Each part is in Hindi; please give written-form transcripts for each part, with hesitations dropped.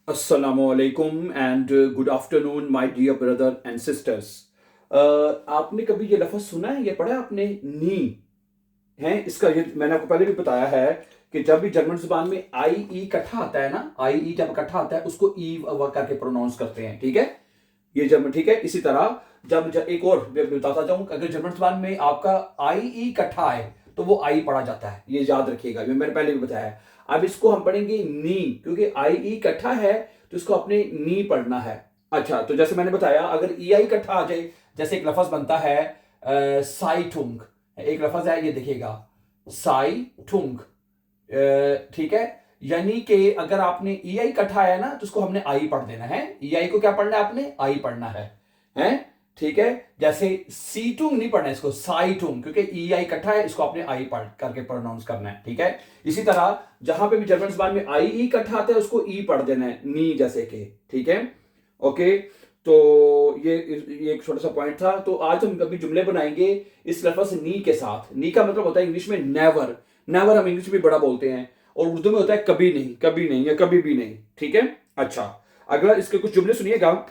अस्सलामुअलैकुम and good afternoon my dear brother and sisters. आपने कभी ये लफ्ज़ सुना है, ये पढ़ा है आपने? नी है इसका, ये मैंने आपको पहले भी बताया है कि जब भी जर्मन जुबान में आई ई इकट्ठा आता है ना, आई ई जब इकट्ठा आता है उसको ई करके प्रोनाउंस करते हैं, ठीक है? ये जर्मन, ठीक है। इसी तरह जब एक और बताता जाऊं, अगर जर्मन जुबान में आपका आई ई इकट्ठा है तो वो आई पढ़ा जाता है, ये याद रखिएगा, ये मैंने पहले भी बताया है। अब इसको हम पढ़ेंगे नी, क्योंकि आई ई इकट्ठा है तो इसको अपने नी पढ़ना है। अच्छा, तो जैसे मैंने बताया, अगर ई आई इकट्ठा आ जाए, जैसे एक लफज बनता है साइटुंग, एक लफज है, ये देखिएगा साइटुंग, ठीक है। यानी कि अगर आपने ई आई इकट्ठा आया ना तो उसको हमने आई पढ़ देना है। ई आई को क्या पढ़ना है आपने? आई पढ़ना है, ठीक है। जैसे सीटुंग नहीं पढ़ना है, इसको साइटुंग, क्योंकि ई आई इकट्ठा है, इसको आपने आई पढ़ करके प्रोनाउंस करना है, ठीक है। इसी तरह जहां पे भी जर्मन जुबान में आई ई इकट्ठा आता है उसको ई पढ़ देना है, नी जैसे कि, ठीक है। ओके, तो ये एक छोटा सा पॉइंट था। तो आज हम कभी जुमले बनाएंगे इस लफ्ज नी के साथ। नी का मतलब होता है इंग्लिश में नेवर। नेवर हम इंग्लिश में बड़ा बोलते हैं, और उर्दू में होता है कभी नहीं, कभी नहीं या कभी भी नहीं, ठीक है। अच्छा, अगला इसके कुछ जुमले सुनिएगा।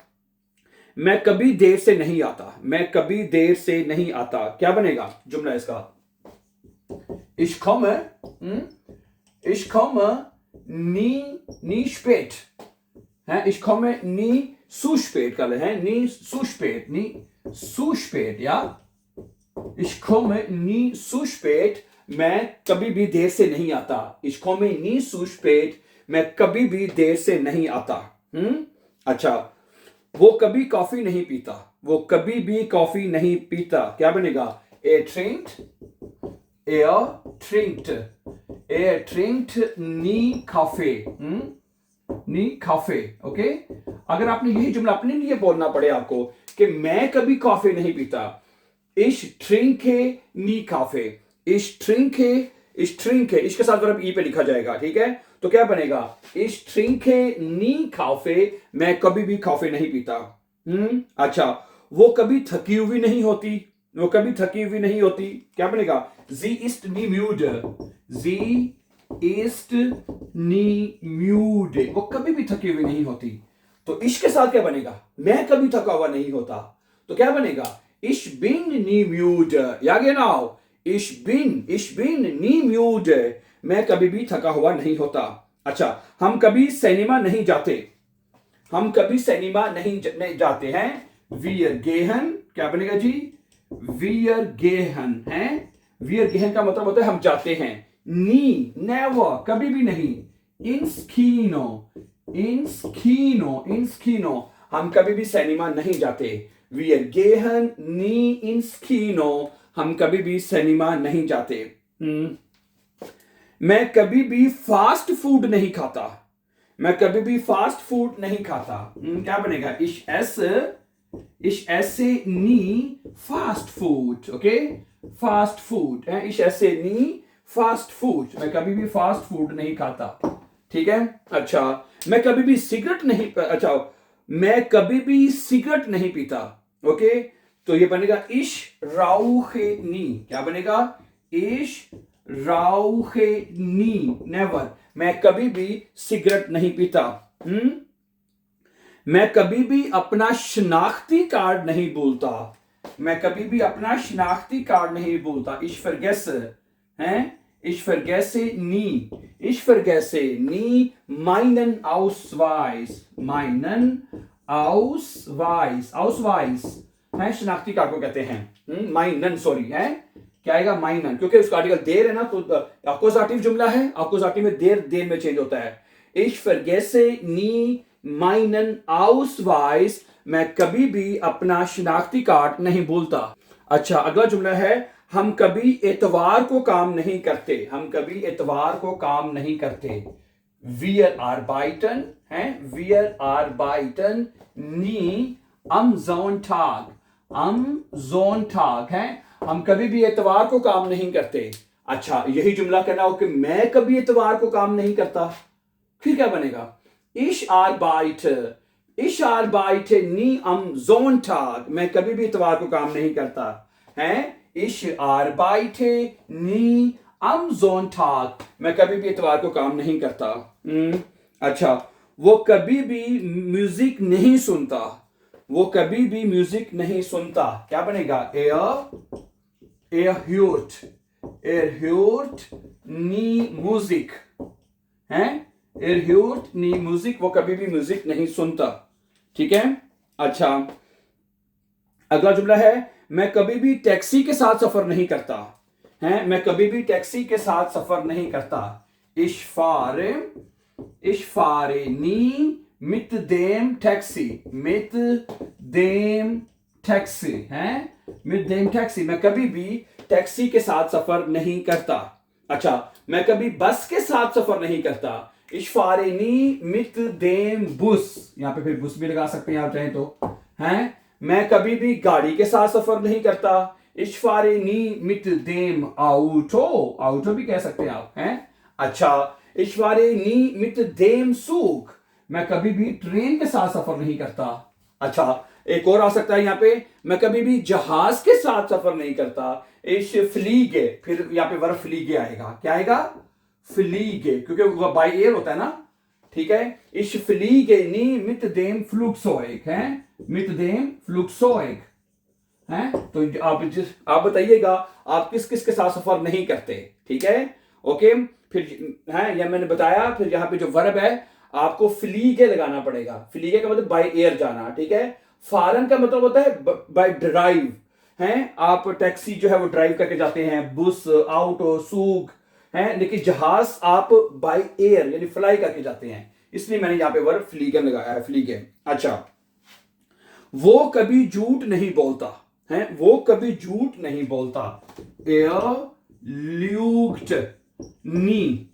मैं कभी देर से नहीं आता, मैं कभी देर से नहीं आता, क्या बनेगा जुमला इसका? Ich komme, ich komme nie spät, ich komme nie zu spät, कर ले, nie zu spät, nie zu spät, ja? Ich komme nie zu spät, मैं कभी भी देर से नहीं आता। Ich komme nie zu spät, मैं कभी भी देर से नहीं आता। अच्छा, वो कभी कॉफी नहीं पीता, वो कभी भी कॉफी नहीं पीता, क्या बनेगा? Er trinkt nie Kaffee, नी काफे, ओके। अगर आपने यही जुमला अपने लिए बोलना पड़े आपको कि मैं कभी कॉफी नहीं पीता, ich trinke nie Kaffee, ich trinke, ich के साथ वर्ब ई पे लिखा जाएगा, ठीक है। तो क्या बनेगा? ich trinke nie Kaffee, मैं कभी भी कॉफी नहीं पीता। अच्छा, वो कभी थकी हुई नहीं होती, वो कभी थकी हुई नहीं होती, क्या बनेगा? sie ist nie müde, sie ist nie müde, वो कभी भी थकी हुई नहीं होती। तो इश के साथ क्या बनेगा? मैं कभी थका हुआ नहीं होता, तो क्या बनेगा? ich bin nie müde, ja genau, ich bin nie müde, मैं कभी भी थका हुआ नहीं होता। अच्छा, हम कभी सिनेमा नहीं जाते, हम कभी सिनेमा नहीं जाते हैं। wir gehen, क्या बनेगा जी? wir gehen है, wir gehen का मतलब होता है हम जाते हैं। नी, नेवर, कभी भी नहीं। ins Kino, ins Kino, हम कभी भी सिनेमा नहीं जाते। wir gehen nie ins Kino, हम कभी भी सिनेमा नहीं जाते। मैं कभी भी फास्ट फूड नहीं खाता, मैं कभी भी फास्ट फूड नहीं खाता, क्या बनेगा? ich esse nie fast food, okay? Fast food है, ich esse nie fast food, मैं कभी भी फास्ट फूड नहीं खाता, ठीक है। अच्छा, मैं कभी भी सिगरेट नहीं, अच्छा, मैं कभी भी सिगरेट नहीं पीता, ओके। तो ये बनेगा ich rauche nie, क्या बनेगा? ich rauche nie, never, मैं कभी भी सिगरेट नहीं पीता। मैं कभी भी अपना शनाख्ती कार्ड नहीं भूलता, मैं कभी भी अपना शनाख्ती कार्ड नहीं भूलता। ich vergesse, हैं? ich vergesse nie, ich vergesse nie meinen Ausweis, meinen Ausweis, Ausweis है, शनाख्ती कार्ड को कहते हैं। meinen, सॉरी, है क्या आएगा? meinen, क्योंकि उसका आर्टिकल देर है ना, तो अक्कुजाटिव जुमला है, अक्कुजाटिव में देर में चेंज होता है। ich vergesse nie meinen Ausweis, मैं कभी भी अपना शनाख्ती कार्ड नहीं भूलता। अच्छा, अगला जुमला है, हम कभी एतवार को काम नहीं करते, हम कभी एतवार को काम नहीं करते। wir arbeiten, हैं, wir arbeiten nie am Sonntag, am Sonntag, हैं, हम कभी भी एतवार को काम नहीं करते। अच्छा, यही जुमला कहना हो कि मैं कभी एतवार को काम नहीं करता, फिर क्या बनेगा? ich arbeite nie am Sonntag, मैं कभी भी इतवार को काम नहीं करता है। ich arbeite nie am Sonntag, मैं कभी भी इतवार को काम नहीं करता। अच्छा, वो कभी भी म्यूजिक नहीं सुनता, वो कभी भी म्यूजिक नहीं सुनता। क्या बनेगा? er hört nie Musik है, er hört nie Musik, वो कभी भी म्यूजिक नहीं सुनता। ठीक है, अच्छा अगला जुमला है, मैं कभी भी टैक्सी के साथ सफर नहीं करता है, मैं कभी भी टैक्सी के साथ सफर नहीं करता। ich fahre nie mit dem Taxi, mit dem Taxi है, mit dem Taxi, मैं कभी भी टैक्सी के साथ सफर नहीं करता। अच्छा, मैं कभी बस के साथ सफर नहीं करता। ich fahre nie mit dem Bus, यहां पे फिर बुस भी लगा सकते हैं आप चाहें तो हैं। मैं कभी भी गाड़ी के साथ सफर नहीं करता। ich fahre nie mit dem Auto, auto भी कह सकते हैं आप हैं। अच्छा, ich fahre nie mit dem Zug, मैं कभी भी ट्रेन के साथ सफर नहीं करता। अच्छा, एक और आ सकता है यहां पे, मैं कभी भी जहाज के साथ सफर नहीं करता। ich fliege, फिर यहां पे वर्ब फ्लीगे आएगा। क्या आएगा? फ्लीगे, क्योंकि वो बाय एयर होता है ना। ठीक है, ich fliege nie mit dem Flugzeug है, mit dem Flugzeug है। तो आप बताइएगा आप किस किस के साथ सफर नहीं करते। ठीक है, ओके। फिर है, यह मैंने बताया, फिर यहां पे जो वर्ब है आपको फ्लीगे लगाना पड़ेगा। फ्लीगे का मतलब बाय एयर जाना। ठीक है, फारन का मतलब होता है बाय ड्राइव है, आप टैक्सी जो है वो ड्राइव करके जाते हैं, बुस, ऑटो, सूग है, लेकिन जहाज आप बाय एयर यानी फ्लाई करके जाते हैं, इसलिए मैंने यहां पे वर्ब फ्लीगन लगाया है, फ्लीगे। अच्छा, वो कभी झूठ नहीं बोलता है, वो कभी झूठ नहीं बोलता।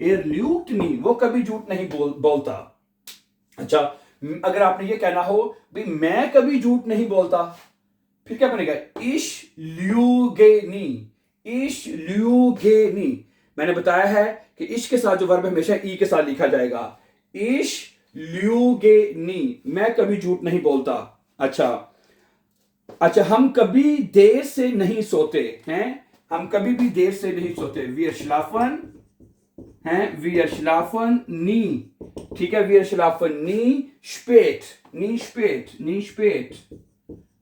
er lügt nie, वो कभी झूठ नहीं बोलता। अच्छा, अगर आपने ये कहना हो भाई मैं कभी झूठ नहीं बोलता, फिर क्या बनेगा? ich lüge nie, ich lüge nie। मैंने बताया है कि इश के साथ जो वर्ब हमेशा ई के साथ लिखा जाएगा। ich lüge nie, मैं कभी झूठ नहीं बोलता। अच्छा, हम कभी देर से नहीं सोते हैं, हम कभी भी देर से नहीं सोते। wir schlafen हैं, wir schlafen nie। ठीक है, wir schlafen nie spät, nie spät, nie spät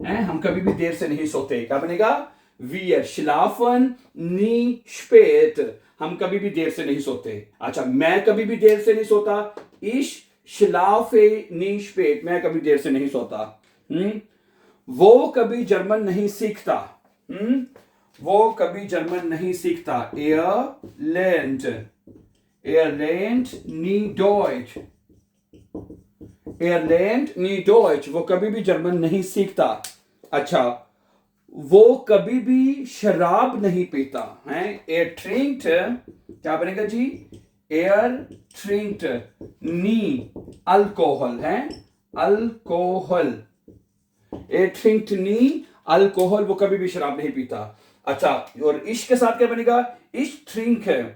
हैं, हम कभी भी देर से नहीं सोते। क्या बनेगा? wir schlafen nie spät, हम कभी भी देर से नहीं सोते। अच्छा, मैं कभी भी देर से नहीं सोता। ich schlafe nie spät, मैं कभी देर से नहीं सोता। वो कभी जर्मन नहीं सीखता। वो कभी जर्मन नहीं सीखता। er lernt nie Deutsch, er lernt nie Deutsch, वो कभी भी जर्मन नहीं सीखता। अच्छा, वो कभी भी शराब नहीं पीता है। er trinkt, क्या बनेगा जी? er trinkt nie Alkohol है, alcohol. er trinkt nie Alkohol, वो कभी भी शराब नहीं पीता। अच्छा, और इश के साथ क्या बनेगा? ich trinke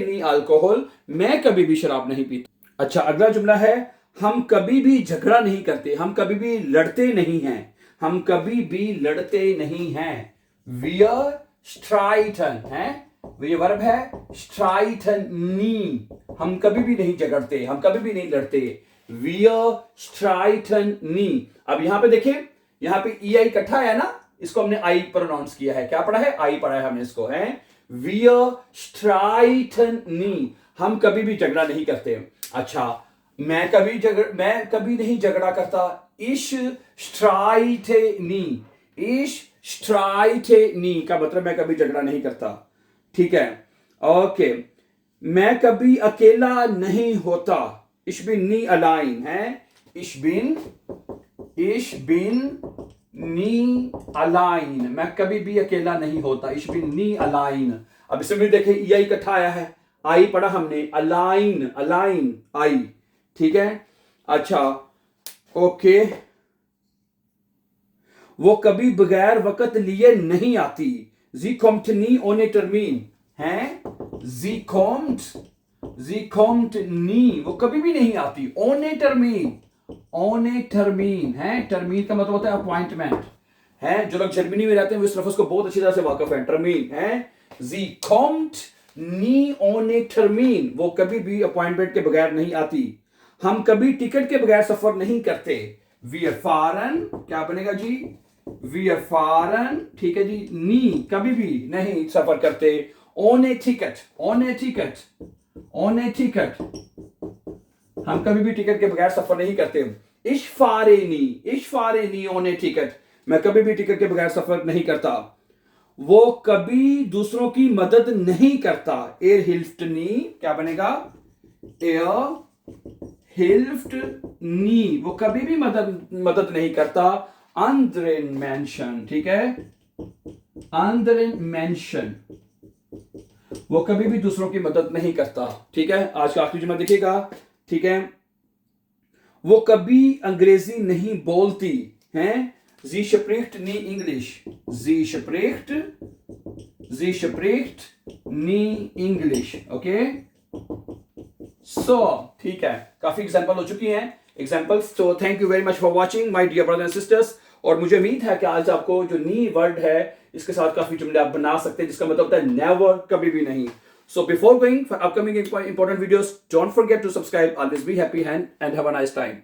nie Alkohol, मैं कभी भी शराब नहीं पीता। अच्छा, अगला जुमला है, हम कभी भी झगड़ा नहीं करते, हम कभी भी लड़ते नहीं हैं, हम कभी भी लड़ते नहीं हैं। wir streiten है, ये वर्ब है, streiten nie, हम कभी भी नहीं झगड़ते, हम कभी भी नहीं लड़ते। wir streiten nie। अब यहां पे देखिए, यहां पे ई आई इकट्ठा है ना, इसको हमने आई प्रोनाउंस किया है। क्या पढ़ा है? आई पढ़ा है हमने इसको है। wir streiten nie, हम कभी भी झगड़ा नहीं करते। अच्छा, मैं कभी नहीं झगड़ा करता। ich streite nie, ich streite nie का मतलब मैं कभी झगड़ा नहीं करता। ठीक है, ओके। मैं कभी अकेला नहीं होता। ich bin nie allein है, ich bin nie allein, मैं कभी भी अकेला नहीं होता। ich bin nie allein। अब इसमें भी देखिए ये इकट्ठा आया है, आई पढ़ा हमने, अलाइन आई। ठीक है, अच्छा ओके। वो कभी बगैर वक्त लिए नहीं आती। sie kommt nie ohne Termin है, sie kommt nie, वो कभी भी नहीं आती। ohne Termin है, टर्मीन का मतलब होता है अपॉइंटमेंट है। जो लोग जर्मनी में रहते हैं वो इस लफ्ज को बहुत अच्छी तरह से वाकिफ है। टर्मीन है, sie kommt nie ohne Termin, वो कभी भी अपॉइंटमेंट के बगैर नहीं आती। हम कभी टिकट के बगैर सफर नहीं करते। वी आर फॉरन, क्या बनेगा जी? वी आर फॉरन, ठीक है जी। नी, कभी भी नहीं सफर करते। On A ticket, on A ticket, on A ticket, हम कभी भी टिकट के बगैर सफर नहीं करते। इश फारेनी, इश फारेनी ऑन ए टिकट, मैं कभी भी टिकट के बगैर सफर नहीं करता। वो कभी दूसरों की मदद नहीं करता। एर हिल्फ्ट नी, क्या बनेगा? एर हिल्फ्ट नी, वो कभी भी मदद नहीं करता। अंदरेन मेंशन, ठीक है, अंदरेन मेंशन, वो कभी भी दूसरों की मदद नहीं करता। ठीक है, आज का आखिरी जुमला देखिएगा, ठीक है। वो कभी अंग्रेजी नहीं बोलती हैं। जी स्प्रिcht नी इंग्लिश, जी स्प्रिcht नी इंग्लिश, ओके। सो ठीक है, काफी एग्जांपल हो चुकी हैं, एग्जांपल्स। तो thank you very much for watching my dear brothers and sisters. और मुझे उम्मीद है कि आज आपको जो नी वर्ड है इसके साथ काफी जुमले आप बना सकते हैं, जिसका मतलब होता है नेवर, कभी भी नहीं। So before going for upcoming important videos, don't forget to subscribe. Always be happy and have a nice time.